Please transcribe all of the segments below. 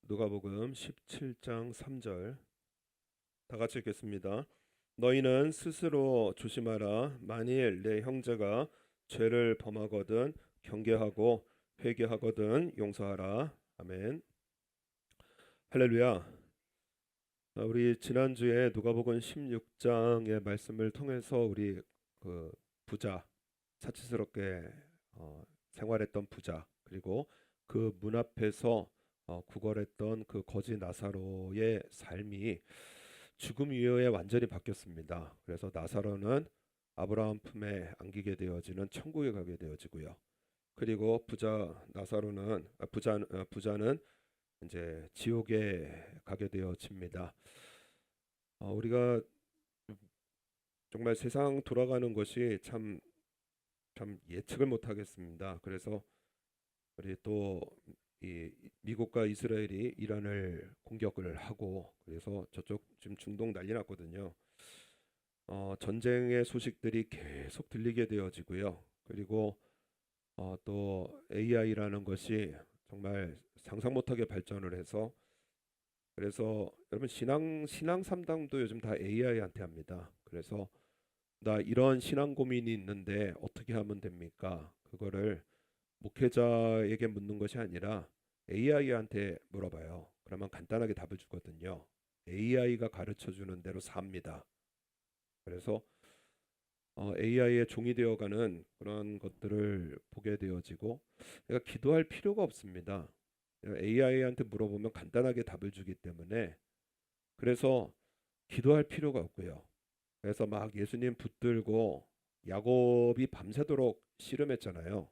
누가복음 17장 3절 다 같이 읽겠습니다. 너희는 스스로 조심하라. 만일 내 형제가 죄를 범하거든 경계하고 회개하거든 용서하라. 아멘. 할렐루야. 우리 지난주에 누가복음 16장의 말씀을 통해서 우리 그 부자, 사치스럽게 생활했던 부자, 그리고 그 문 앞에서 구걸했던 그 거지 나사로의 삶이 죽음 이후에 완전히 바뀌었습니다. 그래서 나사로는 아브라함 품에 안기게 되어지는 천국에 가게 되어지고요. 그리고 부자는 이제 지옥에 가게 되어집니다. 우리가 정말 세상 돌아가는 것이 참 예측을 못 하겠습니다. 그래서 우리 또 이 미국과 이스라엘이 이란을 공격을 하고 그래서 저쪽 지금 중동 난리 났거든요. 전쟁의 소식들이 계속 들리게 되어지고요. 그리고 또 AI라는 것이 정말 상상 못하게 발전을 해서 그래서 여러분 신앙 상담도 요즘 다 AI한테 합니다. 그래서 나 이런 신앙 고민이 있는데 어떻게 하면 됩니까? 그거를 목회자에게 묻는 것이 아니라 AI한테 물어봐요. 그러면 간단하게 답을 주거든요. AI가 가르쳐 주는 대로 삽니다. 그래서 AI의 종이 되어가는 그런 것들을 보게 되어지고 내가 기도할 필요가 없습니다. AI한테 물어보면 간단하게 답을 주기 때문에 그래서 기도할 필요가 없고요. 그래서 막 예수님 붙들고 야곱이 밤새도록 씨름했잖아요.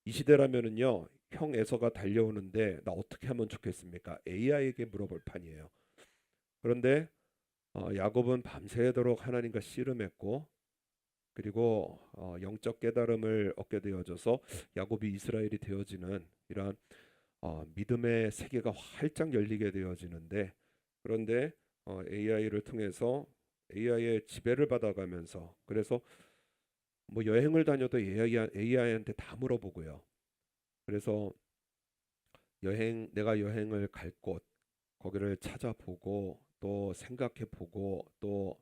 이 시대라면은요, 형 에서가 달려오는데 나 어떻게 하면 좋겠습니까? AI에게 물어볼 판이에요. 그런데 야곱은 밤새도록 하나님과 씨름했고 그리고 영적 깨달음을 얻게 되어져서 야곱이 이스라엘이 되어지는 이러한 믿음의 세계가 활짝 열리게 되어지는데 그런데 AI를 통해서 AI의 지배를 받아가면서 그래서 뭐 여행을 다녀도 AI한테 다 물어보고요. 그래서 내가 여행을 갈 곳 거기를 찾아보고 또 생각해보고 또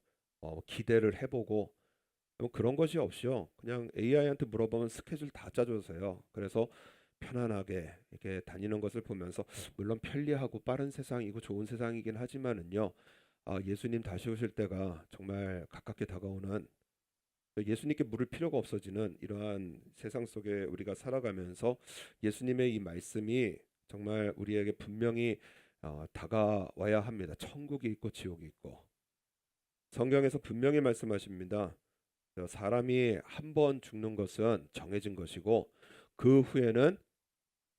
기대를 해보고 뭐 그런 것이 없이요. 그냥 AI한테 물어보면 스케줄 다 짜줘서요. 그래서 편안하게 이렇게 다니는 것을 보면서 물론 편리하고 빠른 세상이고 좋은 세상이긴 하지만은요. 예수님 다시 오실 때가 정말 가깝게 다가오는 예수님께 물을 필요가 없어지는 이러한 세상 속에 우리가 살아가면서 예수님의 이 말씀이 정말 우리에게 분명히 다가와야 합니다. 천국이 있고 지옥이 있고 성경에서 분명히 말씀하십니다. 사람이 한 번 죽는 것은 정해진 것이고 그 후에는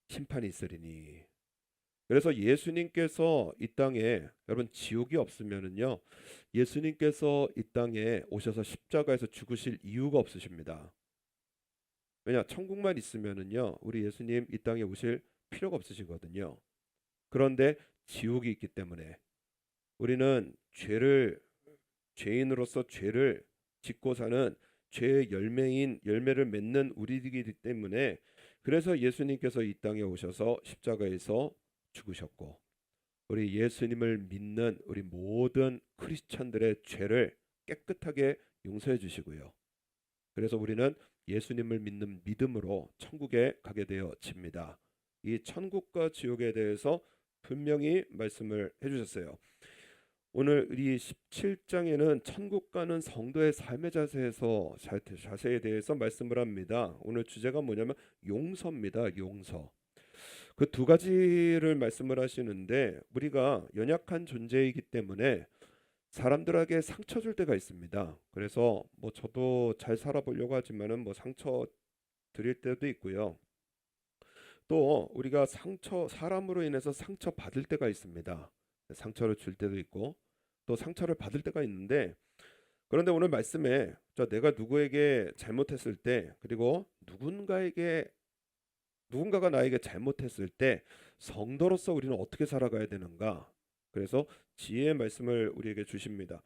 심판이 있으리니. 그래서 예수님께서 이 땅에 여러분 지옥이 없으면은요. 예수님께서 이 땅에 오셔서 십자가에서 죽으실 이유가 없으십니다. 왜냐? 천국만 있으면은요. 우리 예수님 이 땅에 오실 필요가 없으시거든요. 그런데 지옥이 있기 때문에 우리는 죄인으로서 죄를 짓고 사는 죄의 열매를 맺는 우리들이기 때문에 그래서 예수님께서 이 땅에 오셔서 십자가에서 죽으셨고 우리 예수님을 믿는 우리 모든 크리스천들의 죄를 깨끗하게 용서해 주시고요. 그래서 우리는 예수님을 믿는 믿음으로 천국에 가게 되어집니다. 이 천국과 지옥에 대해서 분명히 말씀을 해주셨어요. 오늘 이 17장에는 천국 가는 성도의 삶의 자세에 대해서 말씀을 합니다. 오늘 주제가 뭐냐면 용서입니다. 용서. 그 두 가지를 말씀을 하시는데 우리가 연약한 존재이기 때문에 사람들에게 상처 줄 때가 있습니다. 그래서 뭐 저도 잘 살아보려고 하지만은 뭐 상처 드릴 때도 있고요. 또 우리가 사람으로 인해서 상처 받을 때가 있습니다. 상처를 줄 때도 있고 또 상처를 받을 때가 있는데 그런데 오늘 말씀에 내가 누구에게 잘못했을 때 그리고 누군가가 나에게 잘못했을 때 성도로서 우리는 어떻게 살아가야 되는가? 그래서 지혜의 말씀을 우리에게 주십니다.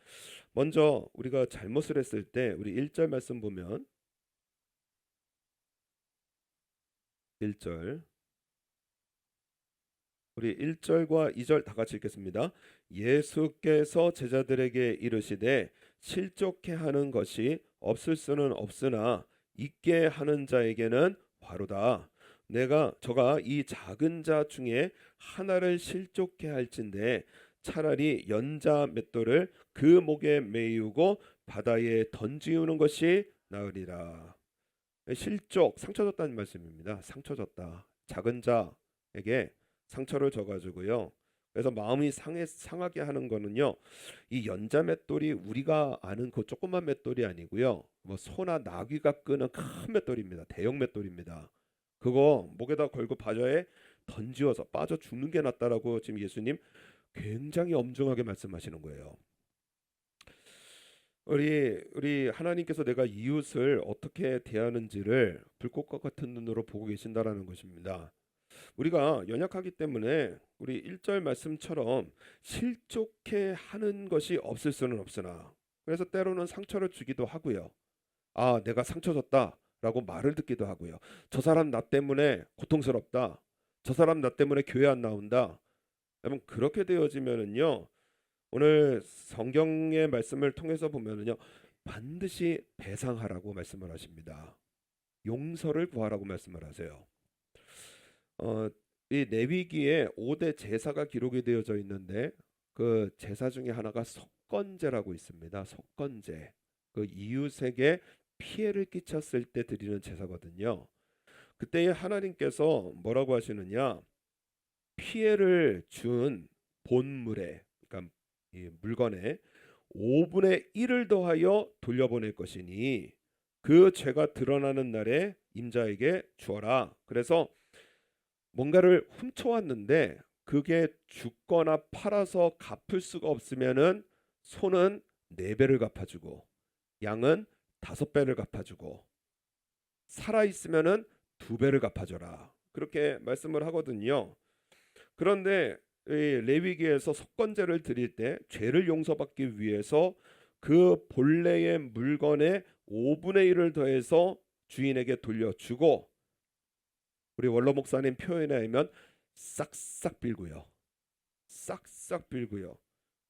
먼저 우리가 잘못을 했을 때 우리 1절 말씀 보면 1절 우리 1절과 2절 다 같이 읽겠습니다. 예수께서 제자들에게 이르시되 실족해 하는 것이 없을 수는 없으나 있게 하는 자에게는 화로다. 저가 이 작은 자 중에 하나를 실족해 할진대 차라리 연자 맷돌을 그 목에 메이우고 바다에 던지우는 것이 나으리라. 실족, 상처 줬다는 말씀입니다. 상처 줬다. 작은 자에게 상처를 줘가지고요. 그래서 마음이 상하게 하는 거는요. 이 연자 맷돌이 우리가 아는 그 조그만 맷돌이 아니고요. 뭐 소나 나귀가 끄는 큰 맷돌입니다. 대형 맷돌입니다. 그거 목에다 걸고 바다에 던지어서 빠져 죽는 게 낫다라고 지금 예수님 굉장히 엄중하게 말씀하시는 거예요. 우리 하나님께서 내가 이웃을 어떻게 대하는지를 불꽃과 같은 눈으로 보고 계신다라는 것입니다. 우리가 연약하기 때문에 우리 1절 말씀처럼 실족해 하는 것이 없을 수는 없으나 그래서 때로는 상처를 주기도 하고요. 아, 내가 상처 줬다라고 말을 듣기도 하고요. 저 사람 나 때문에 고통스럽다. 저 사람 나 때문에 교회 안 나온다. 여러분 그렇게 되어지면은요. 오늘 성경의 말씀을 통해서 보면은요. 반드시 배상하라고 말씀을 하십니다. 용서를 구하라고 말씀을 하세요. 이 레위기에 5대 제사가 기록이 되어져 있는데 그 제사 중에 하나가 속건제라고 있습니다. 속건제. 그 이웃에게 피해를 끼쳤을 때 드리는 제사거든요. 그때 하나님께서 뭐라고 하시느냐? 피해를 준 본물에, 그러니까 이 물건에 5분의 1을 더하여 돌려보낼 것이니 그 죄가 드러나는 날에 임자에게 주어라. 그래서 뭔가를 훔쳐왔는데 그게 죽거나 팔아서 갚을 수가 없으면은 소는 4배를 갚아주고 양은 5배를 갚아주고 살아 있으면은 2배를 갚아줘라. 그렇게 말씀을 하거든요. 그런데 이 레위기에서 속건제를 드릴 때 죄를 용서받기 위해서 그 본래의 물건의 5분의 1을 더해서 주인에게 돌려주고 우리 원로 목사님 표현에 의하면 싹싹 빌고요. 싹싹 빌고요.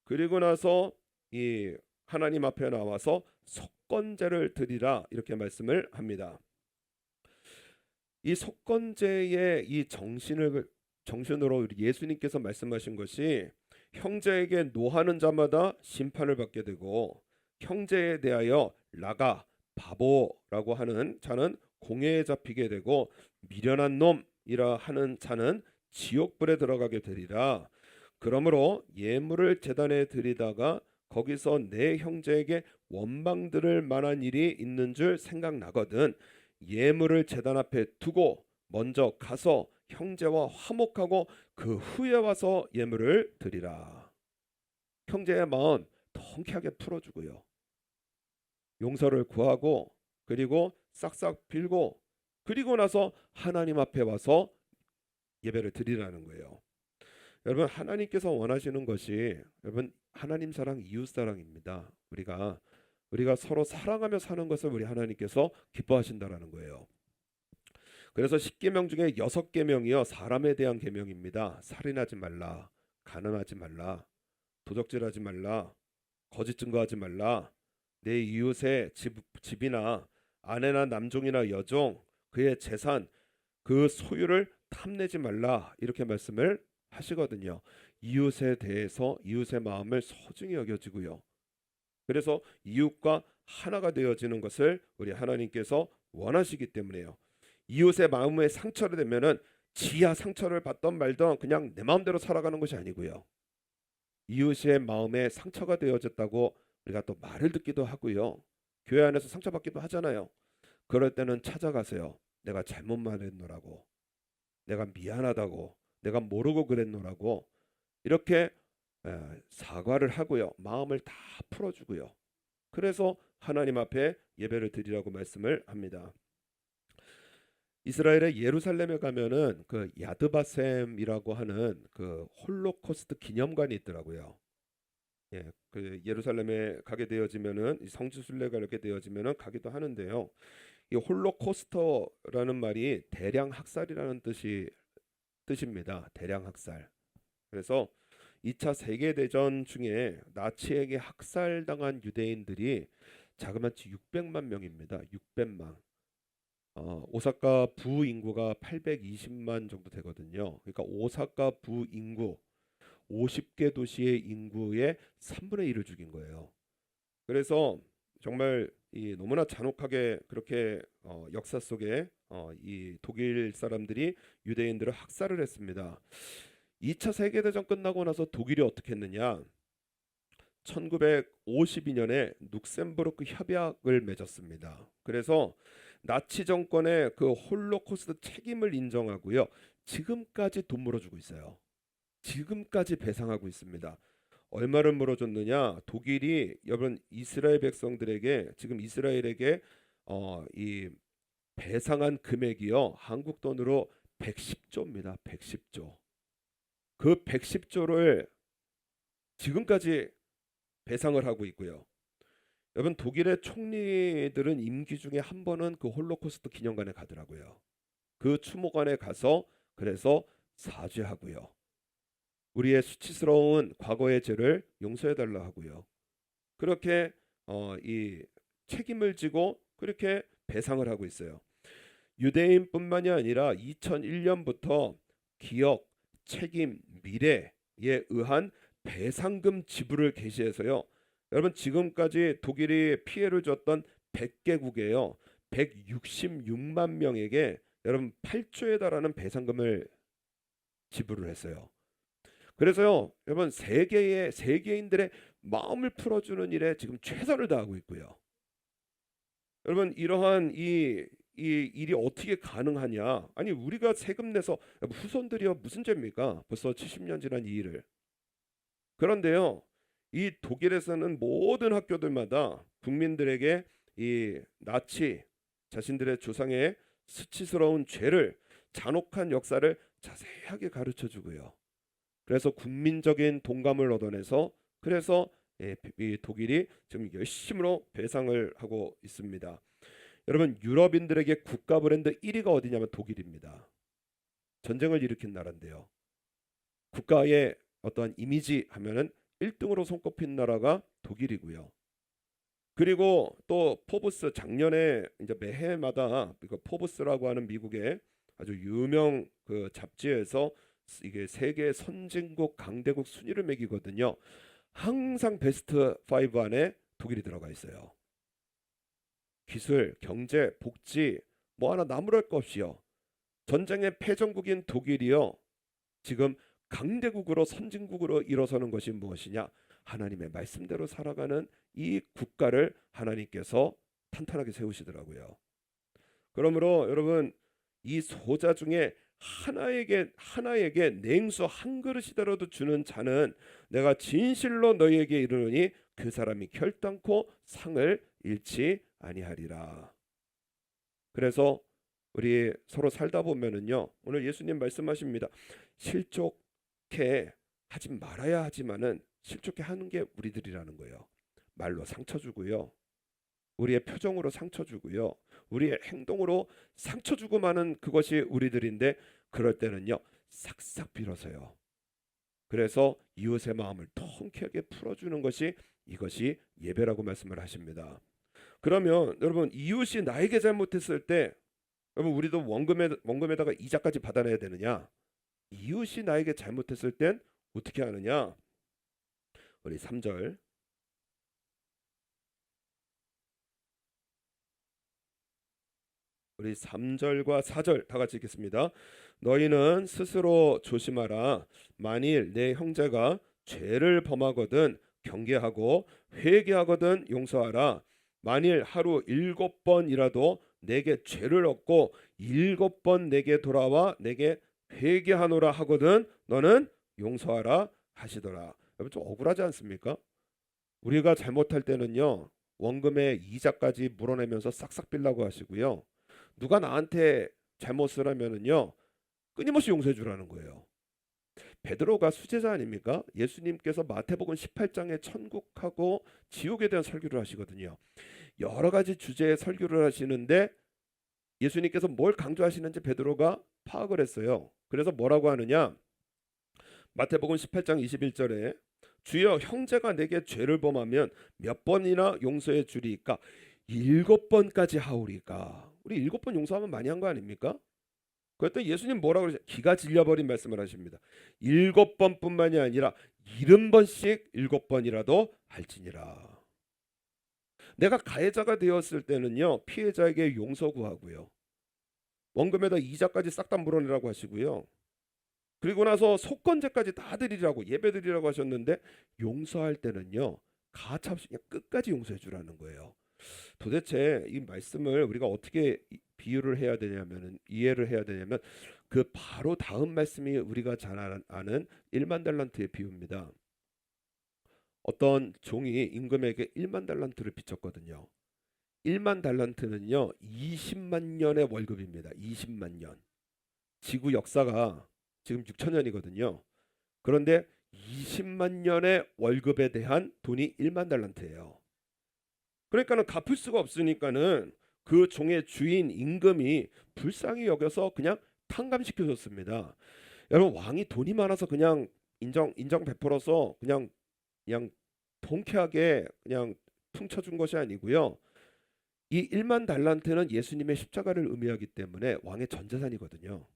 그리고 나서 이 하나님 앞에 나와서 속건제를 드리라 이렇게 말씀을 합니다. 이 속건제의 이 정신으로 우리 예수님께서 말씀하신 것이 형제에게 노하는 자마다 심판을 받게 되고 형제에 대하여 라가 바보라고 하는 자는 공회에 잡히게 되고 미련한 놈이라 하는 자는 지옥불에 들어가게 되리라. 그러므로 예물을 제단에 드리다가 거기서 내 형제에게 원망 들을 만한 일이 있는 줄 생각나거든 예물을 제단 앞에 두고 먼저 가서 형제와 화목하고 그 후에 와서 예물을 드리라. 형제의 마음 통쾌하게 풀어주고요. 용서를 구하고 그리고 싹싹 빌고 그리고 나서 하나님 앞에 와서 예배를 드리라는 거예요. 여러분 하나님께서 원하시는 것이 여러분 하나님 사랑 이웃 사랑입니다. 우리가 서로 사랑하며 사는 것을 우리 하나님께서 기뻐하신다라는 거예요. 그래서 10계명 중에 6계명이요 사람에 대한 계명입니다. 살인하지 말라, 가늠하지 말라, 도적질하지 말라, 거짓 증거하지 말라, 내 이웃의 집이나 아내나 남종이나 여종, 그의 재산, 그 소유를 탐내지 말라 이렇게 말씀을 하시거든요. 이웃에 대해서 이웃의 마음을 소중히 여겨지고요. 그래서 이웃과 하나가 되어지는 것을 우리 하나님께서 원하시기 때문에요. 이웃의 마음에 상처를 내면은 지하 상처를 받던 말던 그냥 내 마음대로 살아가는 것이 아니고요. 이웃의 마음에 상처가 되어졌다고 우리가 또 말을 듣기도 하고요. 교회 안에서 상처받기도 하잖아요. 그럴 때는 찾아가세요. 내가 잘못 말했노라고, 내가 미안하다고, 내가 모르고 그랬노라고 이렇게 사과를 하고요. 마음을 다 풀어주고요. 그래서 하나님 앞에 예배를 드리라고 말씀을 합니다. 이스라엘의 예루살렘에 가면은 그 야드바셈이라고 하는 그 홀로코스트 기념관이 있더라고요. 예, 그 예루살렘에 가게 되어지면은 성지 순례가 이렇게 되어지면은 가기도 하는데요. 이 홀로코스터라는 말이 대량 학살이라는 뜻이 뜻입니다. 대량 학살. 그래서 2차 세계대전 중에 나치에게 학살당한 유대인들이 자그마치 600만 명입니다. 600만. 오사카 부 인구가 820만 정도 되거든요. 그러니까 오사카 부 인구 50개 도시의 인구의 3분의 1을 죽인 거예요. 그래서 정말 이 너무나 잔혹하게 그렇게 역사 속에 이 독일 사람들이 유대인들을 학살을 했습니다. 2차 세계대전 끝나고 나서 독일이 어떻게 했느냐? 1952년에 룩셈부르크 협약을 맺었습니다. 그래서 나치 정권의 그 홀로코스트 책임을 인정하고요. 지금까지 돈 물어주고 있어요. 지금까지 배상하고 있습니다. 얼마를 물어줬느냐? 독일이 여러분 이스라엘 백성들에게 지금 이스라엘에게 이 배상한 금액이요. 한국 돈으로 110조입니다. 110조. 그 110조를 지금까지 배상을 하고 있고요. 여러분 독일의 총리들은 임기 중에 한 번은 그 홀로코스트 기념관에 가더라고요. 그 추모관에 가서 그래서 사죄하고요. 우리의 수치스러운 과거의 죄를 용서해 달라 하고요. 그렇게 이 책임을 지고 그렇게 배상을 하고 있어요. 유대인뿐만이 아니라 2001년부터 기억, 책임, 미래에 의한 배상금 지불을 개시해서요. 여러분 지금까지 독일이 피해를 줬던 100개국에요. 166만 명에게 여러분 8조에 달하는 배상금을 지불을 했어요. 그래서요, 여러분 세계인들의 마음을 풀어주는 일에 지금 최선을 다하고 있고요. 여러분 이러한 이 일이 어떻게 가능하냐? 아니 우리가 세금 내서 후손들이요 무슨 죄입니까? 벌써 70년 지난 이 일을. 그런데요, 이 독일에서는 모든 학교들마다 국민들에게 이 나치 자신들의 조상의 수치스러운 죄를 잔혹한 역사를 자세하게 가르쳐 주고요. 그래서 국민적인 동감을 얻어내서 그래서 이 독일이 지금 열심으로 배상을 하고 있습니다. 여러분 유럽인들에게 국가 브랜드 1위가 어디냐면 독일입니다. 전쟁을 일으킨 나라인데요. 국가의 어떠한 이미지 하면은 1등으로 손꼽힌 나라가 독일이고요. 그리고 또 포브스 작년에 이제 매해마다 이거 포브스라고 하는 미국의 아주 유명 그 잡지에서 이게 세계 선진국 강대국 순위를 매기거든요. 항상 베스트 5 안에 독일이 들어가 있어요. 기술, 경제, 복지 뭐 하나 나무랄 것 없이요. 전쟁의 패전국인 독일이요. 지금 강대국으로 선진국으로 일어서는 것이 무엇이냐? 하나님의 말씀대로 살아가는 이 국가를 하나님께서 탄탄하게 세우시더라고요. 그러므로 여러분 이 소자 중에 하나에게 냉수 한 그릇이더라도 주는 자는 내가 진실로 너희에게 이르노니 그 사람이 결단코 상을 잃지 아니하리라. 그래서 우리 서로 살다 보면은요. 오늘 예수님 말씀하십니다. 실족해 하지 말아야 하지만은 실족해 하는 게 우리들이라는 거예요. 말로 상처 주고요. 우리의 표정으로 상처 주고요. 우리의 행동으로 상처 주고 마는 그것이 우리들인데 그럴 때는요. 싹싹 빌어서요. 그래서 이웃의 마음을 통쾌하게 풀어주는 것이 이것이 예배라고 말씀을 하십니다. 그러면 여러분 이웃이 나에게 잘못했을 때 여러분 우리도 원금에다가 이자까지 받아내야 되느냐? 이웃이 나에게 잘못했을 땐 어떻게 하느냐? 우리 3절 우리 3절과 4절 다 같이 읽겠습니다. 너희는 스스로 조심하라. 만일 내 형제가 죄를 범하거든 경계하고 회개하거든 용서하라. 만일 하루 7번이라도 내게 죄를 얻고 7번 내게 돌아와 내게 회개하노라 하거든 너는 용서하라 하시더라. 여러분 좀 억울하지 않습니까? 우리가 잘못할 때는요. 원금의 이자까지 물어내면서 싹싹 빌라고 하시고요. 누가 나한테 잘못을 하면은요. 끊임없이 용서해 주라는 거예요. 베드로가 수제자 아닙니까? 예수님께서 마태복음 18장에 천국하고 지옥에 대한 설교를 하시거든요. 여러 가지 주제의 설교를 하시는데 예수님께서 뭘 강조하시는지 베드로가 파악을 했어요. 그래서 뭐라고 하느냐? 마태복음 18장 21절에 주여 형제가 내게 죄를 범하면 몇 번이나 용서해 주리이까? 7번까지 하오리까? 우리 7번 용서하면 많이 한 거 아닙니까? 그랬더니 예수님 뭐라고 그러죠? 기가 질려버린 말씀을 하십니다. 7번뿐만이 아니라 70번씩 7번이라도 할지니라. 내가 가해자가 되었을 때는요, 피해자에게 용서 구하고요, 원금에다 이자까지 싹 다 물어내라고 하시고요, 그리고 나서 속건제까지 다 드리라고, 예배 드리라고 하셨는데, 용서할 때는요 가차없이 그냥 끝까지 용서해 주라는 거예요. 도대체 이 말씀을 우리가 어떻게 비유를 해야 되냐면, 이해를 해야 되냐면, 그 바로 다음 말씀이 우리가 잘 아는 1만 달란트의 비유입니다. 어떤 종이 임금에게 1만 달란트를 비쳤거든요. 1만 달란트는요 20만 년의 월급입니다. 20만 년. 지구 역사가 지금 6천년이거든요. 그런데 20만 년의 월급에 대한 돈이 1만 달란트예요. 그러니까는 갚을 수가 없으니까는 그 종의 주인 임금이 불쌍히 여겨서 그냥 탕감시켜줬습니다. 여러분, 왕이 돈이 많아서 그냥 인정 베풀어서 그냥 통쾌하게 그냥 퉁쳐준 것이 아니고요. 이 1만 달란트는 예수님의 십자가를 의미하기 때문에 왕의 전 재산이거든요.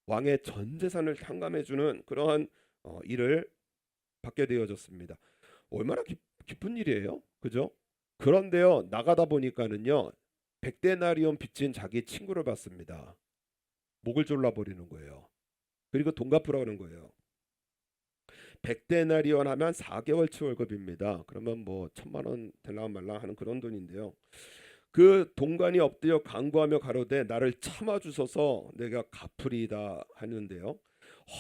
왕의 전 재산을 탕감해주는 그러한 일을 받게 되어졌습니다. 얼마나 기쁜 일이에요, 그죠? 그런데요, 나가다 보니까는요 100데나리온 빚진 자기 친구를 봤습니다. 목을 졸라버리는 거예요. 그리고 돈 갚으라고 하는 거예요. 100데나리온 하면 4개월치 월급입니다. 그러면 뭐 1,000만 원 될랑 말랑 하는 그런 돈인데요. 그 동관이 엎드려 간구하며 가로되 나를 참아 주소서 내가 갚으리이다 하는데요.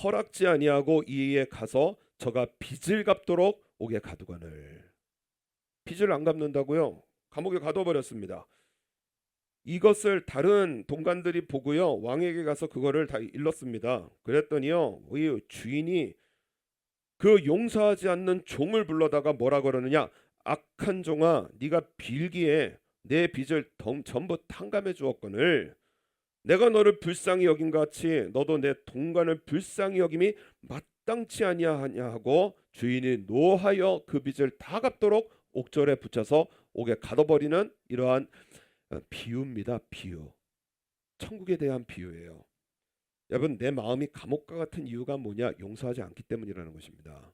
허락지 아니하고 이에 가서 저가 빚을 갚도록 옥에 가두거늘. 빚을 안 갚는다고요? 감옥에 가둬버렸습니다. 이것을 다른 동관들이 보고요 왕에게 가서 그거를 다 일렀습니다. 그랬더니요 이 주인이 그 용서하지 않는 종을 불러다가 뭐라 그러느냐? 악한 종아, 네가 빌기에 내 빚을 전부 탕감해 주었거늘 내가 너를 불쌍히 여긴 같이 너도 내 동관을 불쌍히 여김이 마땅치 아니하냐 하고 주인이 노하여 그 빚을 다 갚도록 옥절에 붙여서 옥에 가둬버리는 이러한 비유입니다. 비유. 천국에 대한 비유예요. 여러분, 내 마음이 감옥과 같은 이유가 뭐냐? 용서하지 않기 때문이라는 것입니다.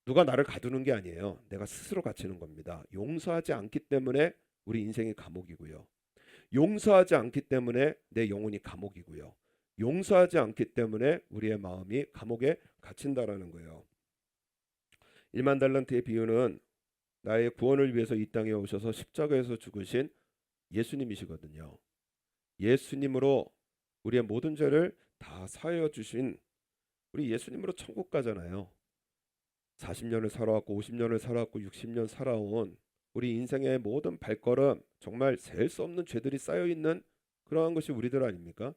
누가 나를 가두는 게 아니에요. 내가 스스로 갇히는 겁니다. 용서하지 않기 때문에 우리 인생이 감옥이고요. 용서하지 않기 때문에 내 영혼이 감옥이고요. 용서하지 않기 때문에 우리의 마음이 감옥에 갇힌다라는 거예요. 1만 달란트의 비유는 나의 구원을 위해서 이 땅에 오셔서 십자가에서 죽으신 예수님이시거든요. 예수님으로 우리의 모든 죄를 다 사하여 주신 우리 예수님으로 천국 가잖아요. 40년을 살아왔고 50년을 살아왔고 60년 살아온 우리 인생의 모든 발걸음, 정말 셀 수 없는 죄들이 쌓여 있는 그러한 것이 우리들 아닙니까?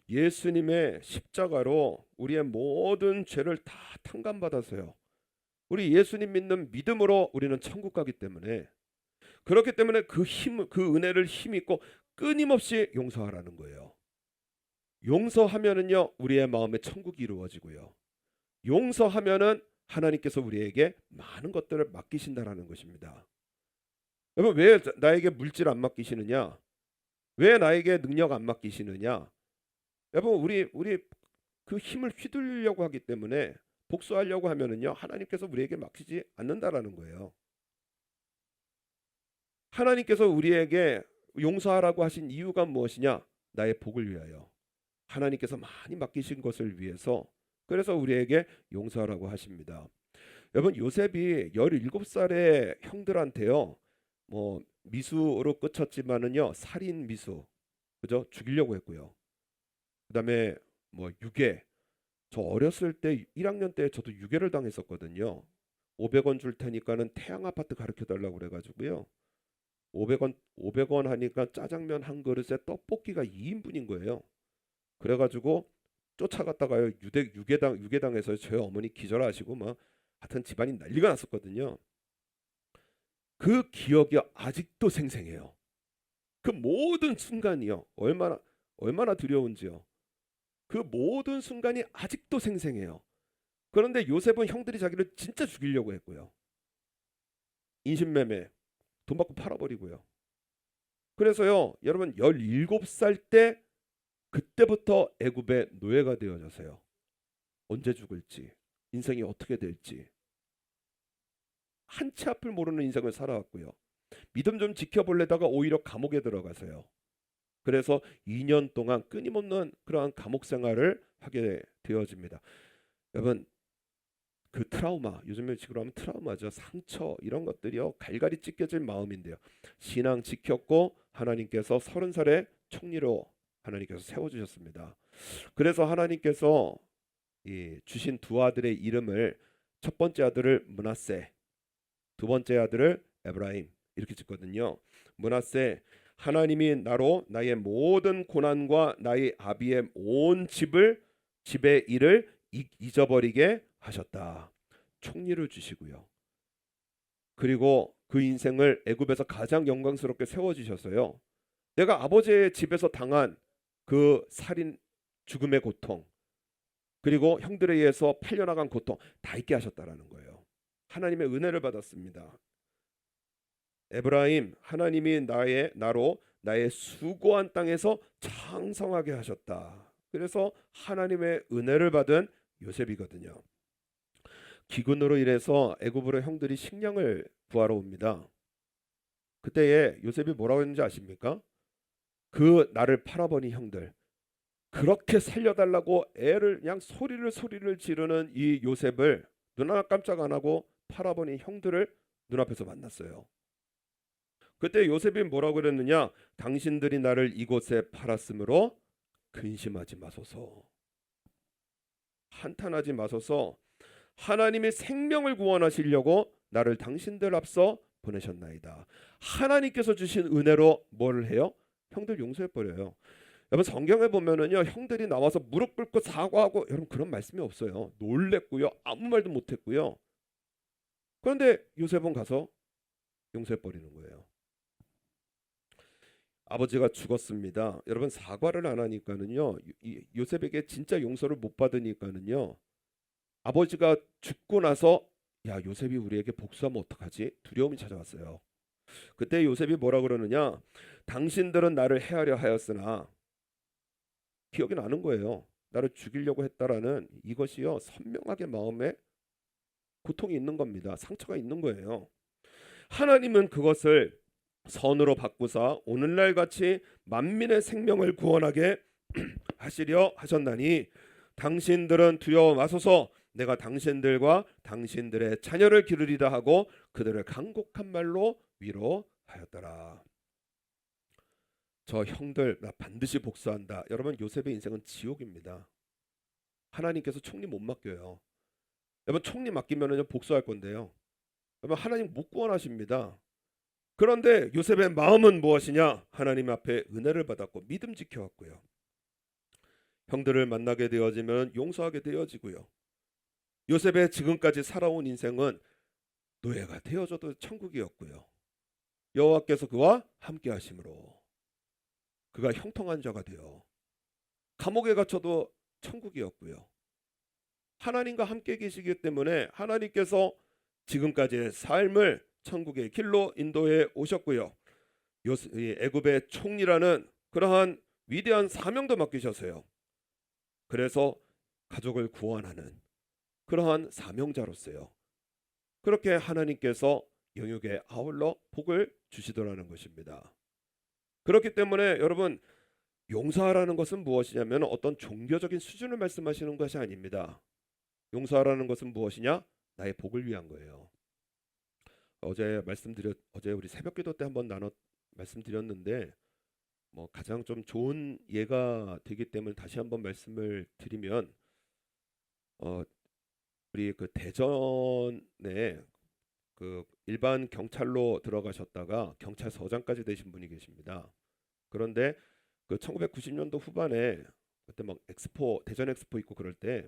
예수님의 십자가로 우리의 모든 죄를 다 탕감받아서요. 우리 예수님 믿는 믿음으로 우리는 천국 가기 때문에, 그렇기 때문에 그 은혜를 힘입고 끊임없이 용서하라는 거예요. 용서하면은요 우리의 마음에 천국이 이루어지고요. 용서하면은 하나님께서 우리에게 많은 것들을 맡기신다라는 것입니다. 여러분, 왜 나에게 물질 안 맡기시느냐? 왜 나에게 능력 안 맡기시느냐? 여러분, 우리 그 힘을 휘둘려고 하기 때문에, 복수하려고 하면은요 하나님께서 우리에게 맡기지 않는다라는 거예요. 하나님께서 우리에게 용서하라고 하신 이유가 무엇이냐? 나의 복을 위하여. 하나님께서 많이 맡기신 것을 위해서, 그래서 우리에게 용서하라고 하십니다. 여러분, 요셉이 17살의 형들한테요 뭐 미수로 끝쳤지만은요 살인 미수, 그죠? 죽이려고 했고요. 그다음에 뭐 유괴, 저 어렸을 때 1학년 때 저도 유괴를 당했었거든요. 500원 줄 테니까는 태양 아파트 가르쳐 달라고 그래가지고요. 500원 하니까 짜장면 한 그릇에 떡볶이가 2인분인 거예요. 그래가지고 쫓아갔다가요 유괴당해서 저희 어머니 기절하시고 막 하여튼 집안이 난리가 났었거든요. 그 기억이 아직도 생생해요. 그 모든 순간이요 얼마나 두려운지요. 그 모든 순간이 아직도 생생해요. 그런데 요셉은 형들이 자기를 진짜 죽이려고 했고요. 인신매매, 돈 받고 팔아버리고요. 그래서요, 여러분 17살 때 그때부터 애굽의 노예가 되어져서요. 언제 죽을지, 인생이 어떻게 될지 한치 앞을 모르는 인생을 살아왔고요. 믿음 좀 지켜볼래다가 오히려 감옥에 들어가서요. 그래서 2년 동안 끊임없는 그러한 감옥 생활을 하게 되어집니다. 여러분 그 트라우마, 요즘에 식으로 하면 트라우마죠. 상처 이런 것들이요 갈갈이 찢겨질 마음인데요. 신앙 지켰고 하나님께서 30살에 총리로 하나님께서 세워주셨습니다. 그래서 하나님께서 이 주신 두 아들의 이름을 첫 번째 아들을 므낫세, 두 번째 아들을 에브라임 이렇게 짓거든요. 므낫세, 하나님이 나로 나의 모든 고난과 나의 아비의 온 집의 일을 잊어버리게 하셨다. 총리를 주시고요. 그리고 그 인생을 애굽에서 가장 영광스럽게 세워주셨어요. 내가 아버지의 집에서 당한 그 살인, 죽음의 고통, 그리고 형들에 의해서 팔려나간 고통 다 잊게 하셨다라는 거예요. 하나님의 은혜를 받았습니다. 에브라임, 하나님이 나로 나의 수고한 땅에서 장성하게 하셨다. 그래서 하나님의 은혜를 받은 요셉이거든요. 기근으로 인해서 애굽으로 형들이 식량을 구하러 옵니다. 그때에 요셉이 뭐라고 했는지 아십니까? 그 나를 팔아버린 형들, 그렇게 살려달라고 애를 그냥 소리를 지르는 이 요셉을 눈 하나 깜짝 안 하고 팔아버린 형들을 눈앞에서 만났어요. 그때 요셉이 뭐라고 그랬느냐? 당신들이 나를 이곳에 팔았으므로 근심하지 마소서, 한탄하지 마소서. 하나님의 생명을 구원하시려고 나를 당신들 앞서 보내셨나이다. 하나님께서 주신 은혜로 뭘 해요? 형들 용서해 버려요. 여러분 성경에 보면은요 형들이 나와서 무릎 꿇고 사과하고 여러분 그런 말씀이 없어요. 놀랬고요, 아무 말도 못했고요. 그런데 요셉은 가서 용서해 버리는 거예요. 아버지가 죽었습니다. 여러분 사과를 안 하니까는요 요셉에게 진짜 용서를 못 받으니까는요 아버지가 죽고 나서 야 요셉이 우리에게 복수하면 어떡하지? 두려움이 찾아왔어요. 그때 요셉이 뭐라 그러느냐? 당신들은 나를 해하려 하였으나 기억이 나는 거예요. 나를 죽이려고 했다라는 이것이요 선명하게 마음에 고통이 있는 겁니다. 상처가 있는 거예요. 하나님은 그것을 선으로 바꾸사 오늘날 같이 만민의 생명을 구원하게 하시려 하셨나니 당신들은 두려워 마소서. 내가 당신들과 당신들의 자녀를 기르리다 하고 그들을 간곡한 말로 위로하였더라. 저 형들 나 반드시 복수한다. 여러분 요셉의 인생은 지옥입니다. 하나님께서 총리 못 맡겨요. 여러분 총리 맡기면은 복수할 건데요. 여러분 하나님 못 구원하십니다. 그런데 요셉의 마음은 무엇이냐? 하나님 앞에 은혜를 받았고 믿음 지켜왔고요. 형들을 만나게 되어지면 용서하게 되어지고요. 요셉의 지금까지 살아온 인생은 노예가 되어져도 천국이었고요. 여호와께서 그와 함께 하심으로 그가 형통한 자가 되어 감옥에 갇혀도 천국이었고요. 하나님과 함께 계시기 때문에 하나님께서 지금까지의 삶을 천국의 길로 인도해 오셨고요. 애굽의 총리라는 그러한 위대한 사명도 맡기셨어요. 그래서 가족을 구원하는 그러한 사명자로서요. 그렇게 하나님께서 영역에 아울러 복을 주시더라는 것입니다. 그렇기 때문에 여러분 용서하라는 것은 무엇이냐면 어떤 종교적인 수준을 말씀하시는 것이 아닙니다. 용서하라는 것은 무엇이냐? 나의 복을 위한 거예요. 어제 우리 새벽기도 때 한번 말씀드렸는데 뭐 가장 좀 좋은 예가 되기 때문에 다시 한번 말씀을 드리면 우리 그 대전에 그 일반 경찰로 들어가셨다가 경찰서장까지 되신 분이 계십니다. 그런데 그 1990년도 후반에 그때 막 대전 엑스포 있고 그럴 때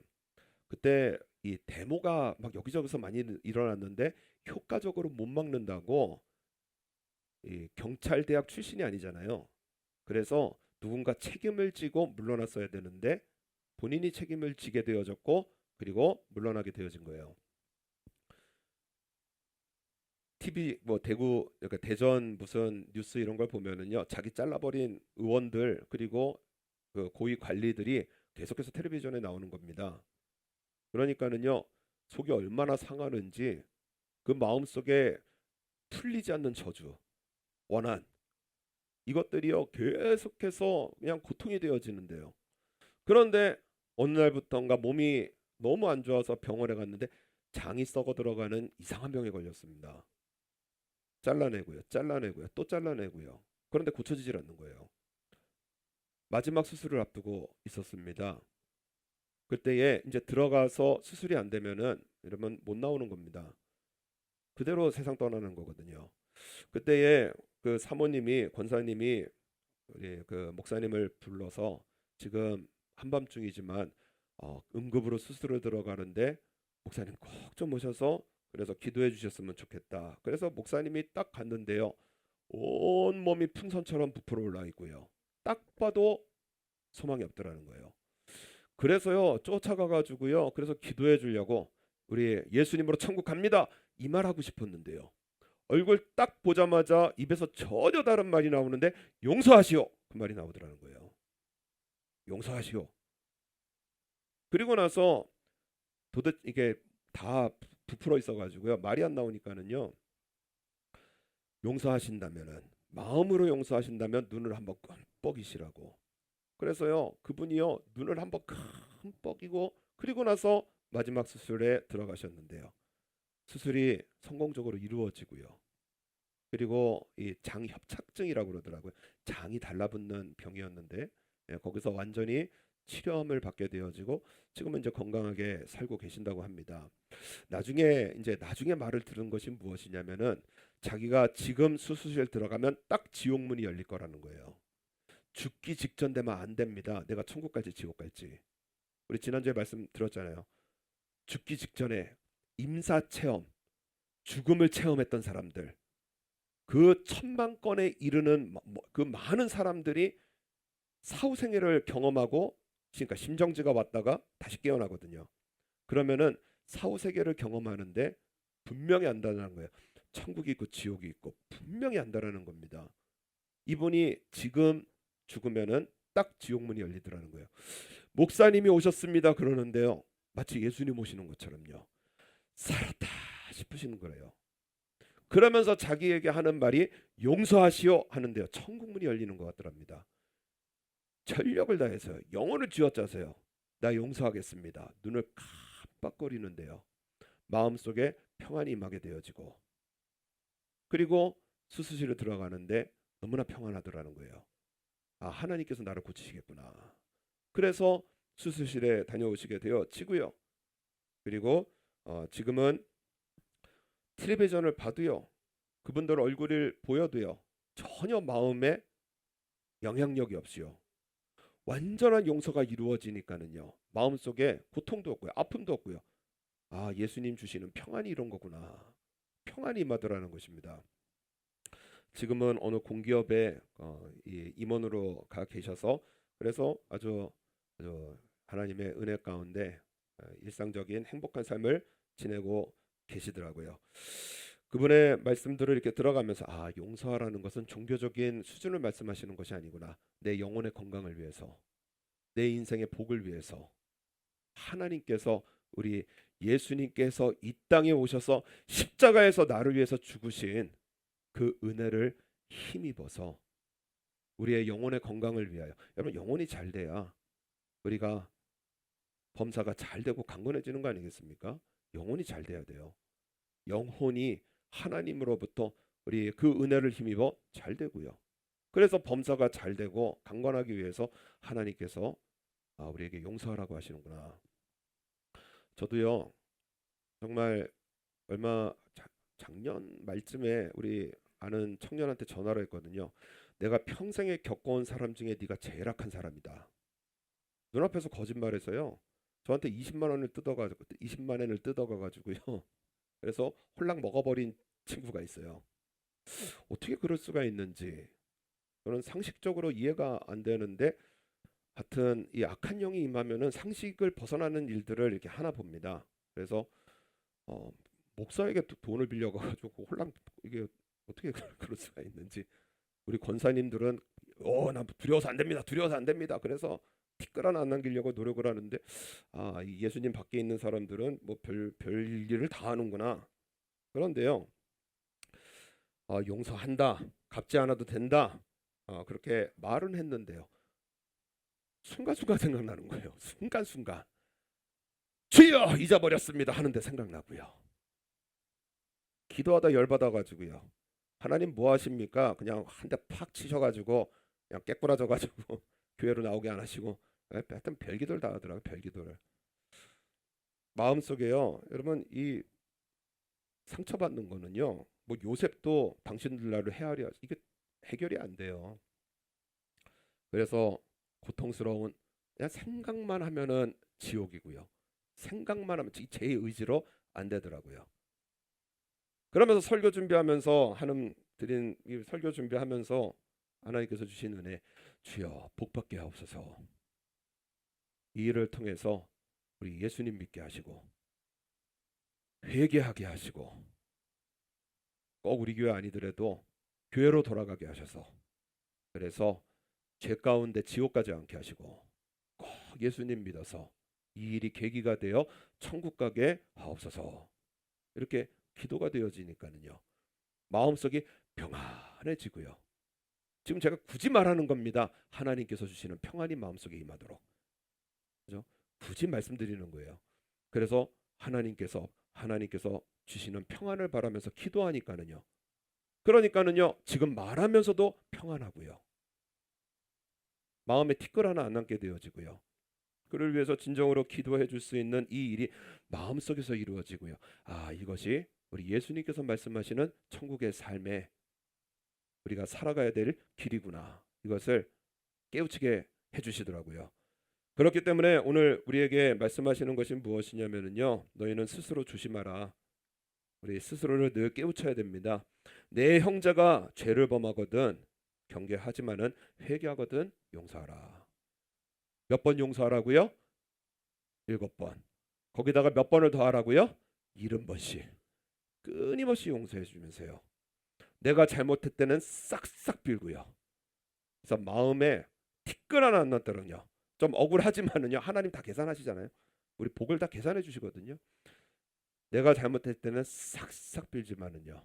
그때 이 데모가 막 여기저기서 많이 일어났는데 효과적으로 못 막는다고 이 경찰대학 출신이 아니잖아요. 그래서 누군가 책임을 지고 물러났어야 되는데 본인이 책임을 지게 되어졌고 그리고 물러나게 되어진 거예요. TV 뭐 대구 그러니까 대전 무슨 뉴스 이런 걸 보면은요 자기 잘라버린 의원들 그리고 그 고위 관리들이 계속해서 텔레비전에 나오는 겁니다. 그러니까는요 속이 얼마나 상하는지 그 마음속에 풀리지 않는 저주, 원한 이것들이요 계속해서 그냥 고통이 되어지는데요. 그런데 어느 날부터인가 몸이 너무 안 좋아서 병원에 갔는데 장이 썩어 들어가는 이상한 병에 걸렸습니다. 잘라내고요, 잘라내고요, 또 잘라내고요. 그런데 고쳐지질 않는 거예요. 마지막 수술을 앞두고 있었습니다. 그때에 이제 들어가서 수술이 안 되면은 이러면 못 나오는 겁니다. 그대로 세상 떠나는 거거든요. 그때에 그 사모님이 권사님이 우리 그 목사님을 불러서 지금 한밤중이지만 응급으로 수술을 들어가는데 목사님 꼭 좀 오셔서 그래서 기도해 주셨으면 좋겠다. 그래서 목사님이 딱 갔는데요. 온 몸이 풍선처럼 부풀어 올라 있고요. 딱 봐도 소망이 없더라는 거예요. 그래서요 쫓아가 가지고요. 그래서 기도해 주려고 우리 예수님으로 천국 갑니다. 이 말 하고 싶었는데요. 얼굴 딱 보자마자 입에서 전혀 다른 말이 나오는데 용서하시오 그 말이 나오더라는 거예요. 용서하시오. 그리고 나서 도대체 이게 다 부풀어 있어 가지고요. 말이 안 나오니까는요. 용서하신다면은 마음으로 용서하신다면 눈을 한번 끔뻑이시라고. 그래서요. 그분이요. 눈을 한번 끔뻑이고 그리고 나서 마지막 수술에 들어가셨는데요. 수술이 성공적으로 이루어지고요. 그리고 이 장협착증이라고 그러더라고요. 장이 달라붙는 병이었는데 거기서 완전히 치료함을 받게 되어지고 지금은 이제 건강하게 살고 계신다고 합니다. 나중에 말을 들은 것이 무엇이냐면은 자기가 지금 수술실 들어가면 딱 지옥문이 열릴 거라는 거예요. 죽기 직전 되면 안 됩니다. 내가 천국 갈지 지옥 갈지. 우리 지난주에 말씀 들었잖아요. 죽기 직전에 임사 체험, 죽음을 체험했던 사람들, 그 천만 건에 이르는 그 많은 사람들이 사후생애를 경험하고 그러니까 심정지가 왔다가 다시 깨어나거든요. 그러면은 사후세계를 경험하는데 분명히 안다는 거예요. 천국이 있고 지옥이 있고 분명히 안다라는 겁니다. 이분이 지금 죽으면은 딱 지옥문이 열리더라는 거예요. 목사님이 오셨습니다 그러는데요. 마치 예수님 오시는 것처럼요. 살았다 싶으시는 거예요. 그러면서 자기에게 하는 말이 용서하시오 하는데요. 천국문이 열리는 것 같더랍니다. 전력을 다해서 영혼을 쥐어짜세요. 나 용서하겠습니다. 눈을 깜빡거리는데요. 마음속에 평안이 임하게 되어지고 그리고 수술실에 들어가는데 너무나 평안하더라는 거예요. 아 하나님께서 나를 고치시겠구나. 그래서 수술실에 다녀오시게 되어지고요. 그리고 지금은 텔레비전을 봐도요. 그분들 얼굴을 보여도요. 전혀 마음에 영향력이 없이요. 완전한 용서가 이루어지니까는요. 마음속에 고통도 없고요. 아픔도 없고요. 아 예수님 주시는 평안이 이런 거구나. 평안이 임하더라는 것입니다. 지금은 어느 공기업에 임원으로 가 계셔서 그래서 아주 하나님의 은혜 가운데 일상적인 행복한 삶을 지내고 계시더라고요. 그분의 말씀들을 이렇게 들어가면서 아 용서하라는 것은 종교적인 수준을 말씀하시는 것이 아니구나. 내 영혼의 건강을 위해서 내 인생의 복을 위해서 하나님께서 우리 예수님께서 이 땅에 오셔서 십자가에서 나를 위해서 죽으신 그 은혜를 힘입어서 우리의 영혼의 건강을 위하여 여러분 영혼이 잘 돼야 우리가 범사가 잘 되고 강건해지는 거 아니겠습니까? 영혼이 잘 돼야 돼요. 영혼이 하나님으로부터 우리 그 은혜를 힘입어 잘 되고요. 그래서 범사가 잘 되고 강건하기 위해서 하나님께서 우리에게 용서하라고 하시는구나. 저도요 정말 얼마 작년 말쯤에 우리 아는 청년한테 전화를 했거든요. 내가 평생에 겪어온 사람 중에 네가 제일 악한 사람이다. 눈앞에서 거짓말해서요. 저한테 20만 원을 뜯어가 가지고요. 그래서 홀랑 먹어버린 친구가 있어요. 어떻게 그럴 수가 있는지 저는 상식적으로 이해가 안 되는데 하여튼 이 악한 영이 임하면은 상식을 벗어나는 일들을 이렇게 하나 봅니다. 그래서 어, 목사에게 돈을 빌려가지고 홀랑 이게 어떻게 그럴 수가 있는지. 우리 권사님들은 나 두려워서 안 됩니다. 두려워서 안 됩니다. 그래서 티끌 하나 안 남기려고 노력을 하는데 이 예수님 밖에 있는 사람들은 뭐 별 일을 다 하는구나. 그런데요. 용서한다. 갚지 않아도 된다. 그렇게 말은 했는데요. 순간순간 생각나는 거예요. 순간순간. 주여 잊어버렸습니다 하는데 생각나고요. 기도하다 열받아 가지고요. 하나님 뭐 하십니까? 그냥 한 대 팍 치셔가지고 그냥 깨꾸라져가지고 교회로 나오게 안 하시고 하여튼 별기도를 다 하더라고요. 별기도를. 마음속에요. 여러분 이 상처받는 거는요. 뭐 요셉도 당신들 나를 헤아려 이게 해결이 안 돼요. 그래서 고통스러운 그냥 생각만 하면은 지옥이고요. 생각만 하면 제 의지로 안 되더라고요. 그러면서 설교 준비하면서 드린 이 설교 준비하면서 하나님께서 주신 은혜, 주여 복받게 하옵소서. 이 일을 통해서 우리 예수님 믿게 하시고 회개하게 하시고 꼭 우리 교회 아니더라도 교회로 돌아가게 하셔서 그래서 죄 가운데 지옥 가지 않게 하시고 꼭 예수님 믿어서 이 일이 계기가 되어 천국 가게 하옵소서. 이렇게 기도가 되어지니까는요. 마음속이 평안해지고요. 지금 제가 굳이 말하는 겁니다. 하나님께서 주시는 평안이 마음속에 임하도록. 그죠? 굳이 말씀드리는 거예요. 그래서 하나님께서 주시는 평안을 바라면서 기도하니까는요. 그러니까는요. 지금 말하면서도 평안하고요. 마음에 티끌 하나 안 남게 되어지고요. 그를 위해서 진정으로 기도해 줄 수 있는 이 일이 마음속에서 이루어지고요. 이것이 우리 예수님께서 말씀하시는 천국의 삶에 우리가 살아가야 될 길이구나. 이것을 깨우치게 해주시더라고요. 그렇기 때문에 오늘 우리에게 말씀하시는 것이 무엇이냐면요. 너희는 스스로 조심하라. 우리 스스로를 늘 깨우쳐야 됩니다. 내 형제가 죄를 범하거든 경계하지만은 회개하거든 용서하라. 몇 번 용서하라고요? 7번. 거기다가 몇 번을 더 하라고요? 70번씩. 끊임없이 용서해 주면서요. 내가 잘못했을 때는 싹싹 빌고요. 그래서 마음에 티끌 하나 안 났더라고요. 좀 억울하지만은요. 하나님 다 계산하시잖아요. 우리 복을 다 계산해 주시거든요. 내가 잘못했을 때는 싹싹 빌지만은요.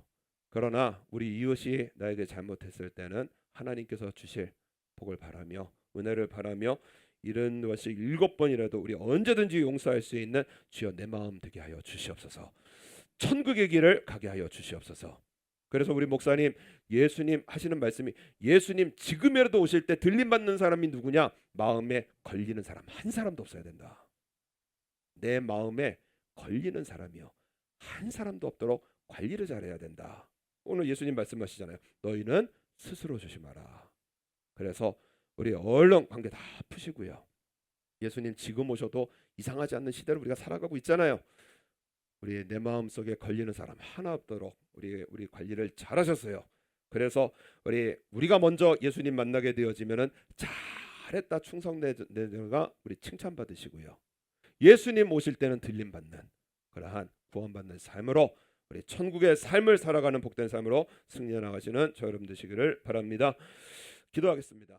그러나 우리 이웃이 나에게 잘못했을 때는 하나님께서 주실 복을 바라며 은혜를 바라며 이런 것이 7번이라도 우리 언제든지 용서할 수 있는 주여 내 마음 되게 하여 주시옵소서. 천국의 길을 가게 하여 주시옵소서. 그래서 우리 목사님 예수님 하시는 말씀이 예수님 지금이라도 오실 때 들림받는 사람이 누구냐? 마음에 걸리는 사람 한 사람도 없어야 된다. 내 마음에 걸리는 사람이요. 한 사람도 없도록 관리를 잘해야 된다. 오늘 예수님 말씀하시잖아요. 너희는 스스로 조심하라. 그래서 우리 얼른 관계 다 푸시고요. 예수님 지금 오셔도 이상하지 않는 시대를 우리가 살아가고 있잖아요. 우리 내 마음속에 걸리는 사람 하나 없도록 우리 관리를 잘하셨어요. 그래서 우리가 먼저 예수님 만나게 되어지면은 잘했다 충성내가 우리 칭찬받으시고요. 예수님 오실 때는 들림받는 그러한 구원받는 삶으로 우리 천국의 삶을 살아가는 복된 삶으로 승리해 나가시는 저 여러분 되시기를 바랍니다. 기도하겠습니다.